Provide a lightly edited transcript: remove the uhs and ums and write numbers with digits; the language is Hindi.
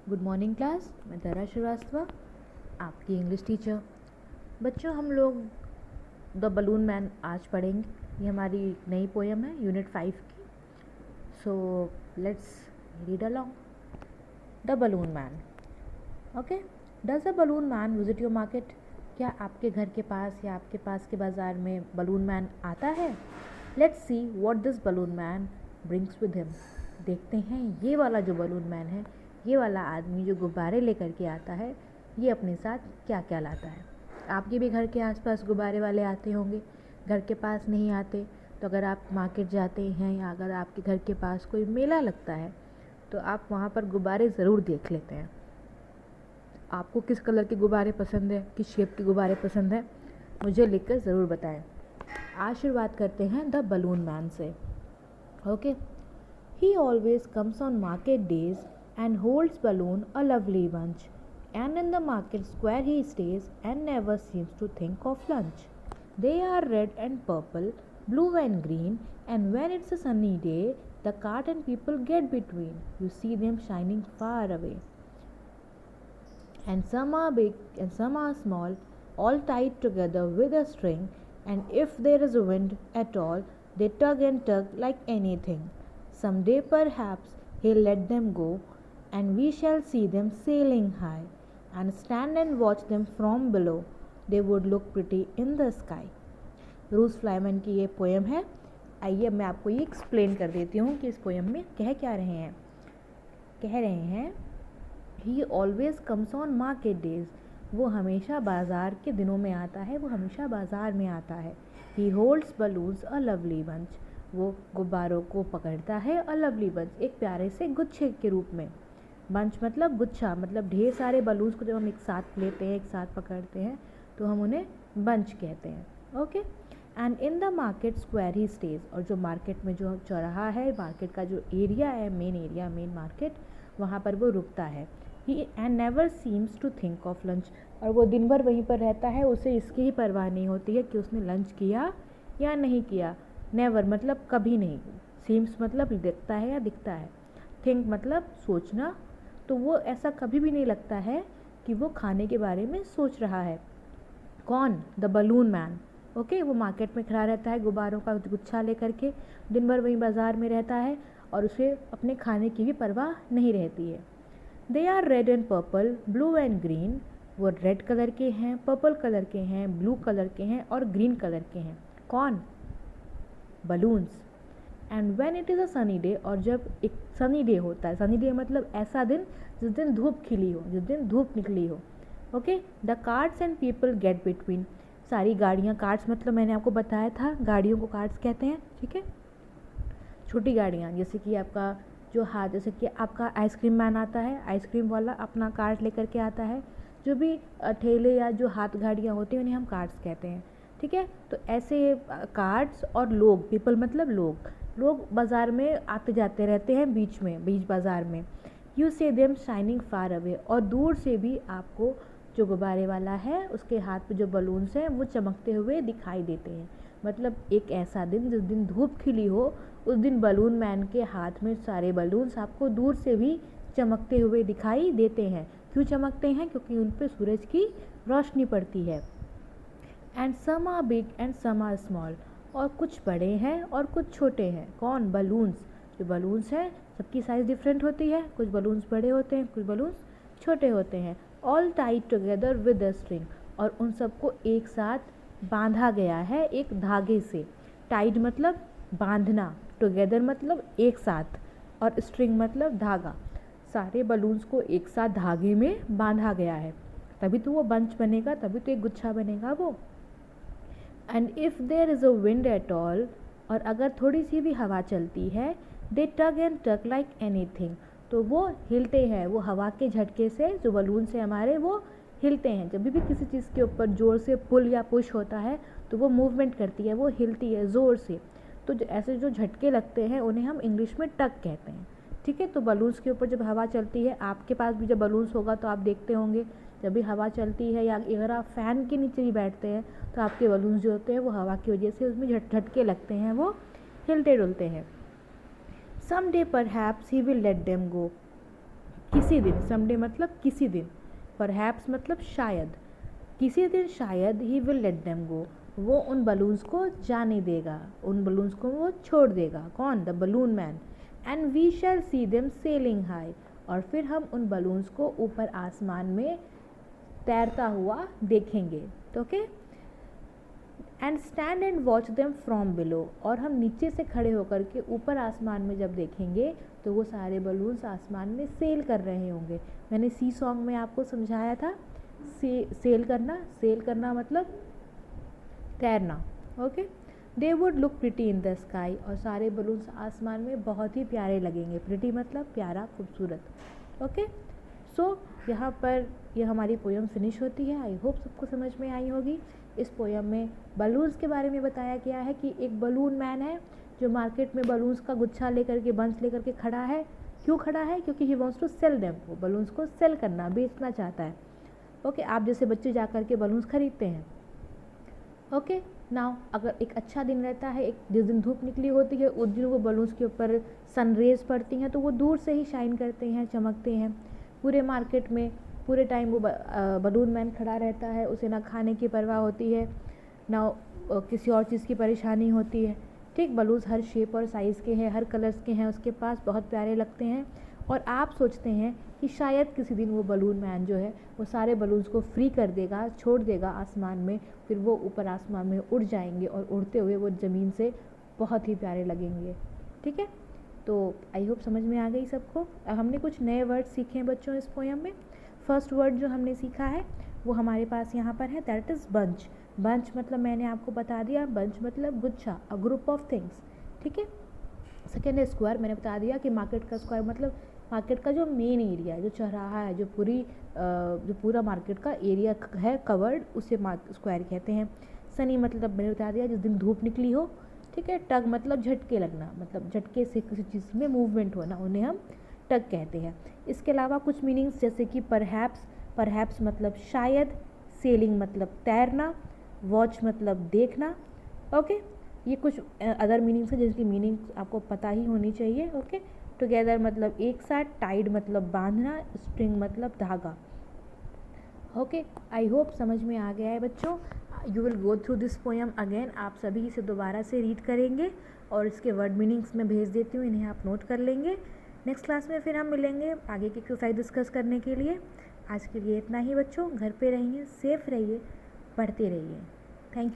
Good morning class. मैं धरा श्रीवास्तव, आपकी इंग्लिश टीचर। बच्चों, हम लोग द बलून मैन आज पढ़ेंगे। ये हमारी नई पोएम है यूनिट 5 की। So let's read along. The balloon man. Okay. Does the balloon man visit your market? क्या आपके घर के पास या आपके पास के बाज़ार में बलून मैन आता है? Let's see what this balloon man brings with him. देखते हैं ये वाला जो बलून मैन है, ये वाला आदमी जो गुब्बारे लेकर के आता है, ये अपने साथ क्या क्या लाता है। आपके भी घर के आसपास गुब्बारे वाले आते होंगे। घर के पास नहीं आते तो अगर आप मार्केट जाते हैं या अगर आपके घर के पास कोई मेला लगता है तो आप वहाँ पर गुब्बारे ज़रूर देख लेते हैं। आपको किस कलर के गुब्बारे पसंद है, किस शेप के गुब्बारे पसंद है, मुझे लिखकर ज़रूर बताएं। आज शुरुआत करते हैं द बलून मैन से। Okay. He always comes on market days and holds balloon a lovely bunch, and in the market square he stays and never seems to think of lunch. They are red and purple, blue and green, and when it's a sunny day the cart and people get between. You see them shining far away, and some are big and some are small, all tied together with a string, and if there is a wind at all they tug and tug like anything. Someday perhaps he'll let them go, and we shall see them sailing high, and stand and watch them from below. They would look pretty in the sky. रूस फ्लाइमैन की ये पोएम है। आइए मैं आपको ये एक्सप्लेन कर देती हूँ कि इस पोएम में कह क्या रहे हैं। कह रहे हैं ही always comes on market days. वो हमेशा बाज़ार के दिनों में आता है, वो हमेशा बाज़ार में आता है। ही holds balloons a lovely bunch. वो गुब्बारों को पकड़ता है अ लवली बंच, एक प्यारे से गुच्छे के रूप में। बंच मतलब गुच्छा, मतलब ढेर सारे बलून्स को जब हम एक साथ लेते हैं, एक साथ पकड़ते हैं तो हम उन्हें बंच कहते हैं। Okay. And in the market square he stage. और जो मार्केट में जो चौराहा है, मार्केट का जो एरिया है, मेन मार्केट, वहाँ पर वो रुकता है। He and never seems to think of lunch. और वो दिन भर वहीं पर रहता है, उसे इसकी ही परवाह नहीं होती है कि उसने लंच किया या नहीं किया। नेवर मतलब कभी नहीं। सीम्स मतलब दिखता है या दिखता है। थिंक मतलब सोचना। तो वो ऐसा कभी भी नहीं लगता है कि वो खाने के बारे में सोच रहा है। कौन? The balloon man. ओके। वो मार्केट में खड़ा रहता है गुब्बारों का गुच्छा लेकर के, दिन भर वहीं बाज़ार में रहता है और उसे अपने खाने की भी परवाह नहीं रहती है। They are red and purple, blue and green. वो रेड कलर के हैं, पर्पल कलर के हैं, ब्लू कलर के हैं और ग्रीन कलर के हैं। कौन? Balloons. And when it is a sunny day. और जब एक सनी डे होता है, सनी डे मतलब ऐसा दिन जिस दिन धूप खिली हो, जिस दिन धूप निकली हो। Okay. The carts and people get between. सारी गाड़ियाँ, कार्ट्स मतलब मैंने आपको बताया था, गाड़ियों को कार्ट्स कहते हैं। ठीक है। छोटी गाड़ियाँ, जैसे कि आपका जो हाथ, जैसे कि आपका आइसक्रीम मैन आता है, आइसक्रीम वाला अपना कार्ट लेकर के आता है। जो भी ठेले या जो हाथ गाड़ियाँ होती हैं उन्हें हम कार्ट्स कहते हैं। ठीक है। तो ऐसे कार्ट्स और लोग, पीपल मतलब लोग बाज़ार में आते जाते रहते हैं, बीच बाज़ार में। यू से देम शाइनिंग फार अवे। और दूर से भी आपको जो गुब्बारे वाला है उसके हाथ पे जो बलून्स हैं वो चमकते हुए दिखाई देते हैं। मतलब एक ऐसा दिन जिस दिन धूप खिली हो, उस दिन बलून मैन के हाथ में सारे बलून्स आपको दूर से भी चमकते हुए दिखाई देते हैं। क्यों चमकते हैं? क्योंकि उन पर सूरज की रोशनी पड़ती है। And some are big and some are small. और कुछ बड़े हैं और कुछ छोटे हैं। कौन? बलून्स। जो बलून्स हैं सबकी साइज़ डिफरेंट होती है, कुछ बलून्स बड़े होते हैं, कुछ बलून्स छोटे होते हैं। All Tide together with a string. और उन सबको एक साथ बांधा गया है एक धागे से। टाइड मतलब बांधना, टुगेदर मतलब एक साथ, और स्ट्रिंग मतलब धागा। सारे बलून्स को एक साथ धागे में बांधा गया है, तभी तो वो बंच बनेगा, तभी तो एक गुच्छा बनेगा वो। And if there is a wind at all. और अगर थोड़ी सी भी हवा चलती है, they tug and tug like anything. तो वो हिलते हैं, वो हवा के झटके से जो बलून से हमारे वो हिलते हैं। जब भी किसी चीज़ के ऊपर ज़ोर से पुल या पुश होता है तो वो मूवमेंट करती है, वो हिलती है ज़ोर से। तो ऐसे जो झटके लगते हैं उन्हें हम इंग्लिश में टग कहते हैं। ठीक है। तो बलून्स के ऊपर जब हवा चलती है, आपके पास भी जब बलून्स होगा तो आप देखते होंगे, जब भी हवा चलती है या अगर आप फ़ैन के नीचे भी बैठते हैं तो आपके बलून्स जो होते हैं वो हवा की वजह से उसमें झटके लगते हैं, वो हिलते डुलते हैं। Some day perhaps he will let them go. किसी दिन, समडे मतलब किसी दिन, परहैप्स मतलब शायद, किसी दिन शायद ही विल लेट देम गो, वो उन बलून्स को जाने देगा, उन बलून्स को वो छोड़ देगा। कौन? The balloon man. And we shall see them sailing high, और फिर हम उन बलून्स को ऊपर आसमान में तैरता हुआ देखेंगे। तो okay, and stand and watch them from below, और हम नीचे से खड़े होकर के ऊपर आसमान में जब देखेंगे तो वो सारे बलून्स आसमान में सेल कर रहे होंगे। मैंने सी सॉन्ग में आपको समझाया था, सेल करना मतलब तैरना। Okay, they would look pretty in the sky, और सारे बलून्स आसमान में बहुत ही प्यारे लगेंगे। प्रिटी मतलब प्यारा, खूबसूरत। ओके, सो यहाँ पर यह हमारी पोयम फिनिश होती है। आई होप सबको समझ में आई होगी। इस पोयम में बलून्स के बारे में बताया गया है कि एक बलून मैन है जो मार्केट में बलून्स का गुच्छा लेकर के, बंच लेकर के खड़ा है। क्यों खड़ा है? क्योंकि he wants to sell them, वो बलून्स को सेल करना, बेचना चाहता है। ओके, आप जैसे बच्चे जा कर के बलून्स खरीदते हैं। ओके, नाउ अगर एक अच्छा दिन रहता है, एक जिस दिन धूप निकली होती है, उस दिन वो बलून्स के ऊपर सनरेज पड़ती हैं तो वो दूर से ही शाइन करते हैं, चमकते हैं। पूरे मार्केट में पूरे टाइम वो बलून मैन खड़ा रहता है, उसे ना खाने की परवाह होती है, ना किसी और चीज़ की परेशानी होती है। ठीक, बलून्स हर शेप और साइज़ के हैं, हर कलर्स के हैं उसके पास, बहुत प्यारे लगते हैं। और आप सोचते हैं कि शायद किसी दिन वो बलून मैन जो है वो सारे बलून्स को फ्री कर देगा, छोड़ देगा आसमान में, फिर वो ऊपर आसमान में उड़ जाएंगे और उड़ते हुए वो ज़मीन से बहुत ही प्यारे लगेंगे। ठीक है, तो आई होप समझ में आ गई सबको। अब हमने कुछ नए वर्ड सीखे हैं बच्चों इस पोयम में। फर्स्ट वर्ड जो हमने सीखा है वो हमारे पास यहाँ पर है, दैट इज़ बंच। बंच मतलब मैंने आपको बता दिया, बंच मतलब गुच्छा, अ ग्रुप ऑफ थिंग्स। ठीक है, सेकेंड है स्क्वायर, मैंने बता दिया कि मार्केट का स्क्वायर मतलब मार्केट का जो मेन एरिया है, जो चौराहा है, जो पूरा मार्केट का एरिया है कवर्ड, उसे स्क्वायर कहते हैं। सनी मतलब मैंने बता दिया जिस दिन धूप निकली हो। ठीक है, टग मतलब झटके लगना, मतलब झटके से किसी चीज़ में मूवमेंट होना, उन्हें हम टग कहते हैं। इसके अलावा कुछ मीनिंग्स जैसे कि परहैप्स मतलब शायद, सेलिंग मतलब तैरना, वॉच मतलब देखना। ओके, ये कुछ अदर मीनिंग्स है जिसकी मीनिंग आपको पता ही होनी चाहिए। ओके, टुगेदर मतलब एक साथ, टाइड मतलब बांधना, स्ट्रिंग मतलब धागा। ओके, आई होप समझ में आ गया है बच्चों। You will go through this poem again, आप सभी इसे दोबारा से रीड करेंगे और इसके वर्ड मीनिंग्स मैं भेज देती हूँ, इन्हें आप नोट कर लेंगे। नेक्स्ट क्लास में फिर हम मिलेंगे आगे की एक्सरसाइज डिस्कस करने के लिए। आज के लिए इतना ही बच्चों, घर पे रहिए, सेफ रहिए, पढ़ते रहिए। Thank you.